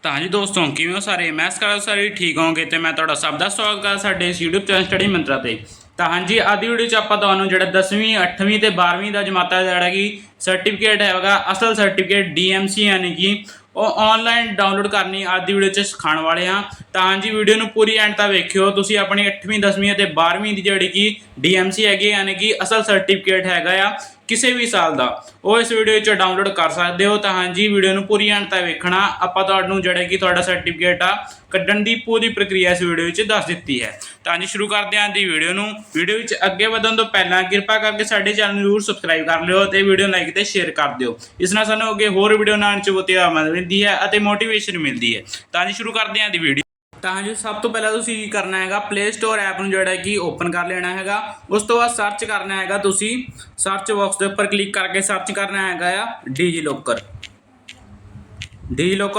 ਤਾਂ ਜੀ ਦੋਸਤੋ ਕਿਵੇਂ ਹੋ ਸਾਰੇ। ਮੈਂ ਸਕਾਰ ਸਾਰੇ ਠੀਕ ਹੋਗੇ ਤੇ ਮੈਂ ਤੁਹਾਡਾ ਸਭ ਦਾ ਸਵਾਗਤ ਕਰਦਾ ਸਾਡੇ ਇਸ YouTube ਚੈਨਲ ਸਟੱਡੀ ਮੰਤਰਾ ਤੇ। ਤਾਂ ਹਾਂਜੀ ਅੱਜ ਦੀ ਵੀਡੀਓ 'ਚ ਆਪਾਂ ਤੁਹਾਨੂੰ ਜਿਹੜਾ 10ਵੀਂ 8ਵੀਂ ਤੇ 12ਵੀਂ ਦਾ ਜਮਾਤਾ ਜਿਹੜਾ ਕਿ ਸਰਟੀਫਿਕੇਟ ਹੈਗਾ ਅਸਲ ਸਰਟੀਫਿਕੇਟ DMC ਯਾਨੀ ਕਿ ਉਹ ਆਨਲਾਈਨ ਡਾਊਨਲੋਡ ਕਰਨੀ ਅੱਜ ਦੀ ਵੀਡੀਓ 'ਚ ਸਿਖਾਉਣ ਵਾਲੇ ਹਾਂ। ਤਾਂ ਹਾਂਜੀ ਵੀਡੀਓ ਨੂੰ ਪੂਰੀ ਐਂਡ ਤੱਕ ਵੇਖਿਓ। ਤੁਸੀਂ ਆਪਣੀ 8ਵੀਂ 10ਵੀਂ ਅਤੇ 12ਵੀਂ ਦੀ ਜਿਹੜੀ ਕਿ DMC ਹੈਗੀ ਯਾਨੀ ਕਿ ਅਸਲ ਸਰਟੀਫਿਕੇਟ ਹੈਗਾ ਆ ਕਿਸੇ ਵੀ ਸਾਲ ਦਾ ਉਹ ਇਸ ਵੀਡੀਓ 'ਚ ਡਾਊਨਲੋਡ ਕਰ ਸਕਦੇ ਹੋ। ਤਾਂ ਹਾਂਜੀ ਵੀਡੀਓ ਨੂੰ ਪੂਰੀ ਐਂਡ ਤੱਕ ਵੇਖਣਾ। ਆਪਾਂ ਤੁਹਾਨੂੰ ਜਿਹੜਾ ਕਿ ਤੁਹਾਡਾ ਸਰਟੀਫਿਕੇਟ ਆ ਕੱਢਣ ਦੀ ਪੂਰੀ ਪ੍ਰਕਿਰਿਆ ਇਸ ਵੀਡੀਓ ਵਿੱਚ ਦੱਸ ਦਿੱਤੀ ਹੈ। ਤਾਂ ਹਾਂਜੀ ਸ਼ੁਰੂ ਕਰਦੇ ਹਾਂ ਦੀ ਵੀਡੀਓ ਨੂੰ। ਵੀਡੀਓ ਵਿੱਚ ਅੱਗੇ ਵਧਣ ਤੋਂ ਪਹਿਲਾਂ ਕਿਰਪਾ ਕਰਕੇ ਸਾਡੇ ਚੈਨਲ ਨੂੰ ਜ਼ਰੂਰ ਸਬਸਕ੍ਰਾਈਬ ਕਰ ਲਿਓ ਤੇ ਵੀਡੀਓ ਲਾਈਕ ਤੇ ਸ਼ੇਅਰ ਕਰ ਦਿਓ। ਇਸ ਨਾਲ ਸਾਨੂੰ ਅੱਗੇ ਹੋਰ ਵੀਡੀਓ ਬਣਾਉਣ 'ਚ ਬਹੁਤ ਮਦਦ ਮਿਲਦੀ ਹੈ ਅਤੇ ਮੋਟੀਵੇਸ਼ਨ ਮਿਲਦੀ ਹੈ। ਤਾਂ ਹਾਂਜੀ ਸ਼ੁਰੂ ਕਰਦੇ ਹਾਂ ਦੀ ਵੀਡੀਓ। ਤਾਂ ਹਾਂਜੀ ਸਭ ਤੋਂ ਪਹਿਲਾਂ ਤੁਸੀਂ ਕੀ ਕਰਨਾ ਹੈਗਾ, ਪਲੇ ਸਟੋਰ ਐਪ ਨੂੰ ਜਿਹੜਾ ਕਿ ਓਪਨ ਕਰ ਲੈਣਾ ਹੈਗਾ। ਉਸ ਤੋਂ ਬਾਅਦ ਸਰਚ ਕਰਨਾ ਹੈਗਾ, ਤੁਸੀਂ ਸਰਚ ਬਾਕਸ ਦੇ ਉੱਪਰ ਕਲਿੱਕ ਕਰਕੇ ਸਰਚ ਕਰਨਾ ਹੈਗਾ ਆ ਡੀਜੀਲੋਕਰ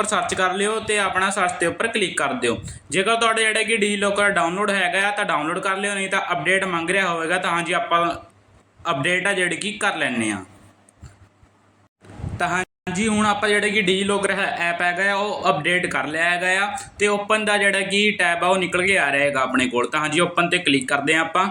ਸਰਚ ਕਰ ਲਿਓ ਤੇ ਆਪਣਾ ਸਰਚ ਦੇ ਉੱਪਰ ਕਲਿੱਕ ਕਰ ਦਿਓ। ਜੇਕਰ ਤੁਹਾਡੇ ਜਿਹੜਾ ਕਿ ਡੀਜੀਲੋਕਰ ਡਾਊਨਲੋਡ ਹੈਗਾ ਆ ਤਾਂ ਡਾਊਨਲੋਡ ਕਰ ਲਿਓ, ਨਹੀਂ ਤਾਂ ਅਪਡੇਟ ਮੰਗ ਰਿਹਾ ਹੋਵੇਗਾ ਤਾਂ ਹਾਂਜੀ ਆਪਾਂ ਅਪਡੇਟ ਆ ਜਿਹੜੀ ਕਿ ਕਰ ਲੈਂਦੇ ਹਾਂ। ਤਾਂ ਜੀ ਹੁਣ ਆਪਾਂ ਜਿਹੜਾ ਕਿ ਡੀਜੀਲੋਕਰ ਐਪ ਹੈਗਾ ਉਹ ਅਪਡੇਟ ਕਰ ਲਿਆ ਹੈਗਾ ਆ ਤੇ ਓਪਨ ਦਾ ਜਿਹੜਾ ਕਿ ਟੈਬ ਆ ਉਹ ਨਿਕਲ ਕੇ ਆ ਰਿਹਾ ਹੈਗਾ ਆਪਣੇ ਕੋਲ। ਤਾਂ ਹਾਂਜੀ ਓਪਨ ਤੇ ਕਲਿੱਕ ਕਰਦੇ ਹਾਂ ਆਪਾਂ।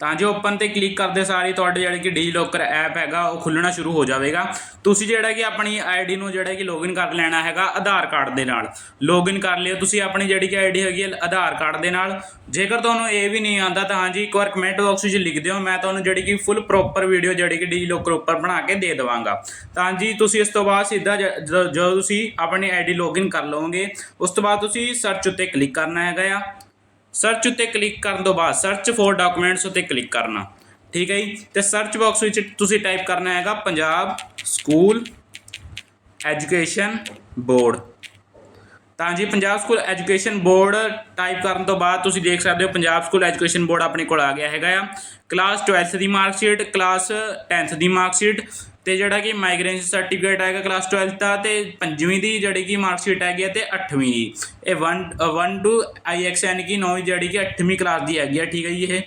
ਤਾਂ ਜੋ ਓਪਨ ਤੇ ਕਲਿੱਕ ਕਰਦੇ ਸਾਰੀ ਤੁਹਾਡੇ ਜਿਹੜਾ ਕਿ ਡੀਜੀਲੋਕਰ ਐਪ ਹੈਗਾ ਉਹ ਖੁੱਲ੍ਹਣਾ ਸ਼ੁਰੂ ਹੋ ਜਾਵੇਗਾ। ਤੁਸੀਂ ਜਿਹੜਾ ਕਿ ਆਪਣੀ ਆਈਡੀ ਨੂੰ ਜਿਹੜਾ ਕਿ ਲੌਗਇਨ ਕਰ ਲੈਣਾ ਹੈਗਾ ਆਧਾਰ ਕਾਰਡ ਦੇ ਨਾਲ। ਲੌਗਇਨ ਕਰ ਲਿਓ ਤੁਸੀਂ ਆਪਣੀ ਜਿਹੜੀ ਕਿ ਆਈਡੀ ਹੈਗੀ ਆਧਾਰ ਕਾਰਡ ਦੇ ਨਾਲ। ਜੇਕਰ ਤੁਹਾਨੂੰ ਇਹ ਵੀ ਨਹੀਂ ਆਉਂਦਾ ਤਾਂ ਹਾਂਜੀ ਇੱਕ ਵਾਰ ਕਮੈਂਟ ਬਾਕਸ ਵਿੱਚ ਲਿਖ ਦਿਓ, ਮੈਂ ਤੁਹਾਨੂੰ ਜਿਹੜੀ ਕਿ ਫੁੱਲ ਪ੍ਰੋਪਰ ਵੀਡੀਓ ਜਿਹੜੀ ਕਿ ਡੀਜੀਲੋਕਰ ਉੱਪਰ ਬਣਾ ਕੇ ਦੇ ਦੇਵਾਂਗਾ। ਤਾਂ ਹਾਂਜੀ ਤੁਸੀਂ ਇਸ ਤੋਂ ਬਾਅਦ ਸਿੱਧਾ ਜਦੋਂ ਤੁਸੀਂ ਆਪਣੀ ਆਈਡੀ ਲੌਗਇਨ ਕਰ ਲਓਗੇ ਉਸ ਤੋਂ ਬਾਅਦ ਤੁਸੀਂ ਸਰਚ ਉੱਤੇ ਕਲਿੱਕ ਕਰਨਾ ਹੈਗਾ ਆ। ਸਰਚ ਉੱਤੇ ਕਲਿੱਕ ਕਰਨ ਤੋਂ ਬਾਅਦ ਸਰਚ ਫੋਰ ਡਾਕੂਮੈਂਟਸ ਉੱਤੇ ਕਲਿੱਕ ਕਰਨਾ, ਠੀਕ ਹੈ ਜੀ। ਤੇ ਸਰਚ ਬਾਕਸ ਵਿੱਚ ਤੁਸੀਂ ਟਾਈਪ ਕਰਨਾ ਹੈਗਾ ਪੰਜਾਬ ਸਕੂਲ ਐਜੂਕੇਸ਼ਨ ਬੋਰਡ। ਤਾਂ ਜੀ Punjab school education board type ਕਰਨ ਤੋਂ ਬਾਅਦ ਤੁਸੀਂ ਦੇਖ ਸਕਦੇ ਹੋ ਪੰਜਾਬ ਸਕੂਲ ਐਜੂਕੇਸ਼ਨ ਬੋਰਡ ਆਪਣੇ ਕੋਲ ਆ ਗਿਆ ਹੈਗਾ ਆ। ਕਲਾਸ 12th ਦੀ ਮਾਰਕਸ਼ੀਟ, ਕਲਾਸ 10th ਦੀ ਮਾਰਕਸ਼ੀਟ ਤੇ ਜਿਹੜਾ ਕਿ ਮਾਈਗ੍ਰੇਸ਼ਨ ਸਰਟੀਫਿਕੇਟ ਹੈਗਾ ਕਲਾਸ 12th ਦਾ ਤੇ 5ਵੀਂ ਦੀ ਜਿਹੜੀ ਕਿ ਮਾਰਕਸ਼ੀਟ ਹੈਗੀ ਹੈ ਤੇ 8ਵੀਂ ਦੀ। ਇਹ 1 to IX ਯਾਨੀ ਕਿ 9ਵੀਂ ਜਿਹੜੀ ਕਿ 8ਵੀਂ ਕਲਾਸ ਦੀ ਹੈਗੀ ਆ, ਠੀਕ ਹੈ ਜੀ। ਇਹ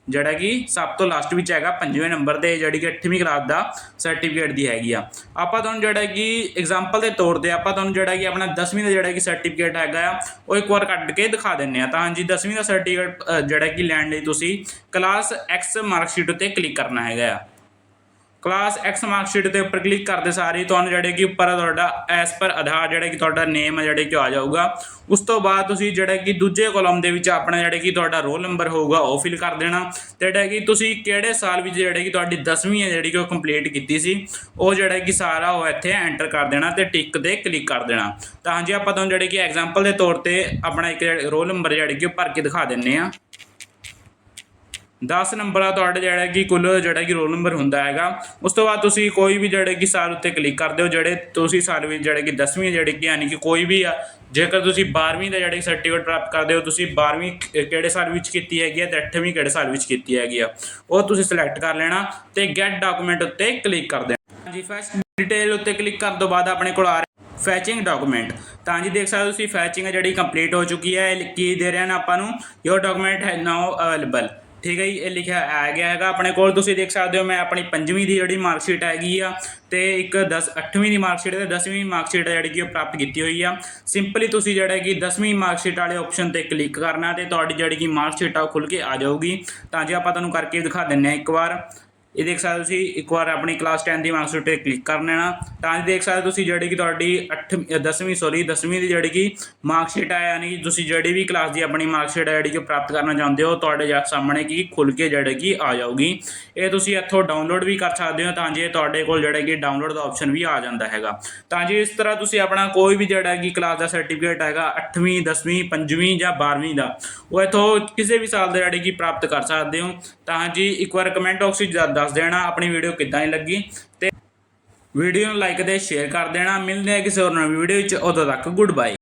ਜਿਹੜਾ ਕਿ ਸਭ ਤੋਂ ਲਾਸਟ ਵਿੱਚ ਹੈਗਾ 5ਵੇਂ ਨੰਬਰ ਤੇ ਜਿਹੜੀ ਕਿ 8ਵੀਂ ਕਲਾਸ ਦਾ ਸਰਟੀਫਿਕੇਟ ਦੀ ਹੈਗੀ ਆ। ਆਪਾਂ ਤੁਹਾਨੂੰ ਜਿਹੜਾ ਕਿ ਐਗਜ਼ਾਮਪਲ ਦੇ ਤੌਰ ਤੇ ਆਪਾਂ ਤੁਹਾਨੂੰ ਜਿਹੜਾ ਕਿ ਆਪਣਾ 10ਵੀਂ ਦਾ ਜਿਹੜਾ ਕਿ ਸਰਟੀਫਿਕੇਟ ਹੈਗਾ ਆ ਉਹ ਇੱਕ ਵਾਰ ਕੱਢ ਕੇ ਦਿਖਾ ਦਿੰਦੇ ਹਾਂ। ਤਾਂ ਹਾਂਜੀ 10ਵੀਂ ਦਾ ਸਰਟੀਫਿਕੇਟ ਜਿਹੜਾ ਕਿ ਲੈਣ ਲਈ ਤੁਸੀਂ ਕਲਾਸ X ਮਾਰਕਸ਼ੀਟ ਉੱਤੇ ਕਲਿੱਕ ਕਰਨਾ ਹੈਗਾ ਆ। ਕਲਾਸ X ਮਾਰਕਸ਼ੀਟ ਦੇ ਉੱਪਰ ਕਲਿੱਕ ਕਰਦੇ ਸਾਰੇ ਤੁਹਾਨੂੰ ਜਿਹੜੇ ਕਿ ਉੱਪਰ ਤੁਹਾਡਾ ਐਸ ਪਰ ਆਧਾਰ ਜਿਹੜਾ ਕਿ ਤੁਹਾਡਾ ਨੇਮ ਹੈ ਜਿਹੜੇ ਕਿ ਆ ਜਾਊਗਾ। ਉਸ ਤੋਂ ਬਾਅਦ ਤੁਸੀਂ ਜਿਹੜਾ ਕਿ ਦੂਜੇ ਕਾਲਮ ਦੇ ਵਿੱਚ ਆਪਣਾ ਜਿਹੜਾ ਕਿ ਤੁਹਾਡਾ ਰੋਲ ਨੰਬਰ ਹੋਊਗਾ ਉਹ ਫਿਲ ਕਰ ਦੇਣਾ ਤੇ ਜਿਹੜਾ ਕਿ ਤੁਸੀਂ ਕਿਹੜੇ ਸਾਲ ਵਿੱਚ ਜਿਹੜੇ ਕਿ ਤੁਹਾਡੀ 10ਵੀਂ ਹੈ ਜਿਹੜੀ ਕਿ ਉਹ ਕੰਪਲੀਟ ਕੀਤੀ ਸੀ ਉਹ ਜਿਹੜਾ ਕਿ ਸਾਰਾ ਉਹ ਇੱਥੇ ਐਂਟਰ ਕਰ ਦੇਣਾ ਤੇ ਟਿਕ ਤੇ ਕਲਿੱਕ ਕਰ ਦੇਣਾ। ਤਾਂ ਹਾਂਜੀ ਆਪਾਂ ਤੁਹਾਨੂੰ ਜਿਹੜੇ ਕਿ ਐਗਜ਼ਾਮਪਲ ਦੇ ਤੌਰ ਤੇ ਆਪਣਾ ਇੱਕ ਰੋਲ ਨੰਬਰ ਜਿਹੜੇ ਕਿ ਭਰ ਕੇ ਦਿਖਾ ਦਿੰਦੇ ਹਾਂ। 10 ਨੰਬਰ ਆ ਤੁਹਾਡੇ ਜਿਹੜਾ ਕਿ ਕੁੱਲ ਜਿਹੜਾ ਕਿ ਰੋਲ ਨੰਬਰ ਹੁੰਦਾ ਹੈਗਾ। ਉਸ ਤੋਂ ਬਾਅਦ ਤੁਸੀਂ ਕੋਈ ਵੀ ਜਿਹੜੇ ਕਿ ਸਾਲ ਉੱਤੇ ਕਲਿੱਕ ਕਰਦੇ ਹੋ ਜਿਹੜੇ ਤੁਸੀਂ ਸਾਲ ਵਿੱਚ ਜਿਹੜੇ ਕਿ 10ਵੀਂ ਜਿਹੜੇ ਕਿ ਯਾਨੀ ਕਿ ਕੋਈ ਵੀ ਆ। ਜੇਕਰ ਤੁਸੀਂ 12ਵੀਂ ਦਾ ਜਿਹੜਾ ਸਰਟੀਫਿਕੇਟ ਪ੍ਰਾਪਤ ਕਰਦੇ ਹੋ ਤੁਸੀਂ 12ਵੀਂ ਕਿਹੜੇ ਸਾਲ ਵਿੱਚ ਕੀਤੀ ਹੈਗੀ ਆ ਤੇ 8ਵੀਂ ਕਿਹੜੇ ਸਾਲ ਵਿੱਚ ਕੀਤੀ ਹੈਗੀ ਆ ਉਹ ਤੁਸੀਂ ਸਿਲੈਕਟ ਕਰ ਲੈਣਾ ਤੇ ਗੈਟ ਡਾਕੂਮੈਂਟ ਉੱਤੇ ਕਲਿੱਕ ਕਰ ਦੇਣਾ। ਹਾਂਜੀ ਫਸਟ ਡਿਟੇਲ ਉੱਤੇ ਕਲਿੱਕ ਕਰਨ ਤੋਂ ਬਾਅਦ ਆਪਣੇ ਕੋਲ ਆ ਰਿਹਾ ਫੈਚਿੰਗ ਡਾਕੂਮੈਂਟ। ਤਾਂ ਜੀ ਦੇਖ ਸਕਦੇ ਹੋ ਤੁਸੀਂ ਫੈਚਿੰਗ ਹੈ ਜਿਹੜੀ ਕੰਪਲੀਟ ਹੋ ਚੁੱਕੀ ਹੈ। ਇਹ ਕੀ ਦੇ ਰਿਹਾ ਨਾ ਆਪਾਂ ਨੂੰ ਯੋਰ ਡਾਕੂਮੈਂਟ ਹੈ ਨਾਓ ਅਵੇਲੇਬਲ, ਠੀਕ ਹੈ ਜੀ। ਇਹ ਲਿਖਿਆ ਆ ਗਿਆ ਹੈਗਾ ਆਪਣੇ ਕੋਲ। ਤੁਸੀਂ ਦੇਖ ਸਕਦੇ ਹੋ ਮੈਂ ਆਪਣੀ 5ਵੀਂ ਦੀ ਜਿਹੜੀ ਮਾਰਕਸ਼ੀਟ ਹੈਗੀ ਆ ਤੇ ਇੱਕ 8ਵੀਂ ਦੀ ਮਾਰਕਸ਼ੀਟ ਤੇ 10ਵੀਂ ਮਾਰਕਸ਼ੀਟ ਜਿਹੜੀ ਕਿ ਉਹ ਪ੍ਰਾਪਤ ਕੀਤੀ ਹੋਈ ਆ। ਸਿੰਪਲੀ ਤੁਸੀਂ ਜਿਹੜਾ ਕਿ 10ਵੀਂ ਮਾਰਕਸ਼ੀਟ ਵਾਲੇ ਆਪਸ਼ਨ ਤੇ ਕਲਿੱਕ ਕਰਨਾ ਤੇ ਤੁਹਾਡੀ ਜਿਹੜੀ ਕਿ ਮਾਰਕਸ਼ੀਟ ਆ ਉਹ ਖੁੱਲ੍ਹ ਕੇ ਆ ਜਾਊਗੀ। ਤਾਂ ਜੀ ਆਪਾਂ ਤੁਹਾਨੂੰ ਕਰਕੇ ਦਿਖਾ ਦਿੰਦੇ ਹਾਂ ਇੱਕ ਵਾਰ। ਇਹ ਦੇਖ ਸਕਦੇ ਤੁਸੀਂ ਇੱਕ ਵਾਰ ਆਪਣੀ ਕਲਾਸ 10 ਦੀ ਮਾਰਕਸ਼ੀਟ 'ਤੇ ਕਲਿੱਕ ਕਰ ਲੈਣਾ। ਤਾਂ ਜੀ ਦੇਖ ਸਕਦੇ ਤੁਸੀਂ ਜਿਹੜੀ ਕਿ ਤੁਹਾਡੀ 10ਵੀਂ ਦੀ ਜਿਹੜੀ ਕਿ ਮਾਰਕਸ਼ੀਟ ਹੈ ਯਾਨੀ ਕਿ ਤੁਸੀਂ ਜਿਹੜੀ ਵੀ ਕਲਾਸ ਦੀ ਆਪਣੀ ਮਾਰਕਸ਼ੀਟ ਹੈ ਜਿਹੜੀ ਕਿ ਪ੍ਰਾਪਤ ਕਰਨਾ ਚਾਹੁੰਦੇ ਹੋ ਤੁਹਾਡੇ ਸਾਹਮਣੇ ਕੀ ਖੁੱਲ੍ਹ ਕੇ ਜਿਹੜੇ ਕਿ ਆ ਜਾਊਗੀ। ਇਹ ਤੁਸੀਂ ਇੱਥੋਂ ਡਾਊਨਲੋਡ ਵੀ ਕਰ ਸਕਦੇ ਹੋ ਤਾਂ ਜੀ ਤੁਹਾਡੇ ਕੋਲ ਜਿਹੜਾ ਕਿ ਡਾਊਨਲੋਡ ਦਾ ਆਪਸ਼ਨ ਵੀ ਆ ਜਾਂਦਾ ਹੈਗਾ। ਤਾਂ ਜੀ ਇਸ ਤਰ੍ਹਾਂ ਤੁਸੀਂ ਆਪਣਾ ਕੋਈ ਵੀ ਜਿਹੜਾ ਕਿ ਕਲਾਸ ਦਾ ਸਰਟੀਫਿਕੇਟ ਹੈਗਾ 8ਵੀਂ 10ਵੀਂ 5ਵੀਂ ਜਾਂ 12ਵੀਂ ਦਾ ਉਹ ਇੱਥੋਂ ਕਿਸੇ ਵੀ ਸਾਲ ਦਾ ਜਿਹੜੀ ਕਿ ਪ੍ਰਾਪਤ ਕਰ ਸਕਦੇ ਹੋ। ਤਾਂ ਜੀ ਇੱਕ ਵਾਰ ਕਮੈਂਟ ਬਾਕਸ ਵਿੱਚ ਦੱਸ ਦੇਣਾ ਆਪਣੀ ਵੀਡੀਓ ਕਿੱਦਾਂ ਦੀ ਲੱਗੀ ਤੇ ਵੀਡੀਓ ਨੂੰ ਲਾਈਕ ਤੇ ਸ਼ੇਅਰ ਕਰ ਦੇਣਾ। ਮਿਲਦੇ ਹਾਂ ਕਿਸੇ ਹੋਰ ਨਵੀਂ ਵੀਡੀਓ ਵਿੱਚ, ਉਦੋਂ ਤੱਕ ਗੁੱਡ ਬਾਏ।